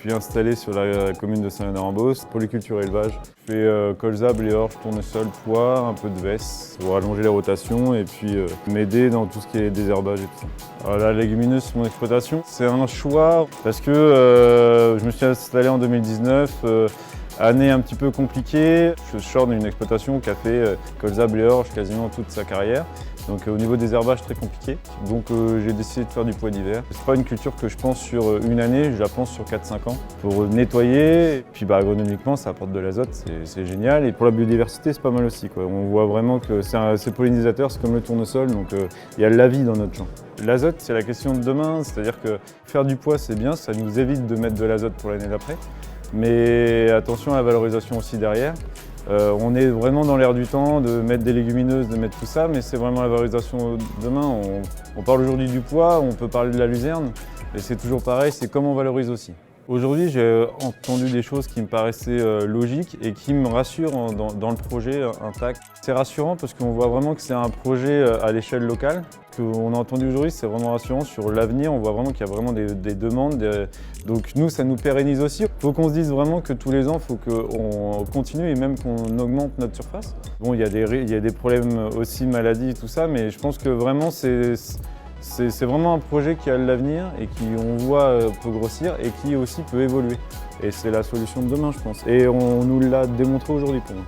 suis installé sur la commune de Saint-Léonard-en-Beauce, polyculture élevage. Je fais colza, blé orge, tournesol, pois, un peu de vesse pour allonger les rotations et puis m'aider dans tout ce qui est désherbage et tout ça. Alors, la légumineuse, mon exploitation, c'est un choix parce que je me suis installé en 2019. Année un petit peu compliquée, je sors d'une exploitation qui a fait colza, blé orge quasiment toute sa carrière. Donc au niveau des herbages très compliqué. Donc j'ai décidé de faire du pois d'hiver. C'est pas une culture que je pense sur une année, je la pense sur 4-5 ans. Pour nettoyer, et puis agronomiquement ça apporte de l'azote, c'est génial. Et pour la biodiversité c'est pas mal aussi, quoi. On voit vraiment que c'est pollinisateur, c'est comme le tournesol, donc il y a de la vie dans notre champ. L'azote c'est la question de demain, c'est-à-dire que faire du pois c'est bien, ça nous évite de mettre de l'azote pour l'année d'après. Mais attention à la valorisation aussi derrière. On est vraiment dans l'air du temps de mettre des légumineuses, de mettre tout ça, mais c'est vraiment la valorisation demain. On parle aujourd'hui du pois, on peut parler de la luzerne, et c'est toujours pareil, c'est comment on valorise aussi. Aujourd'hui, j'ai entendu des choses qui me paraissaient logiques et qui me rassurent dans le projet intact. C'est rassurant parce qu'on voit vraiment que c'est un projet à l'échelle locale. Ce qu'on a entendu aujourd'hui, c'est vraiment rassurant sur l'avenir. On voit vraiment qu'il y a vraiment des demandes. Donc nous, ça nous pérennise aussi. Il faut qu'on se dise vraiment que tous les ans, il faut qu'on continue et même qu'on augmente notre surface. Bon, il y a des problèmes aussi, maladies, tout ça, mais je pense que vraiment, c'est vraiment un projet qui a de l'avenir et qui, on voit, peut grossir et qui aussi peut évoluer. Et c'est la solution de demain, je pense. Et on nous l'a démontré aujourd'hui pour moi.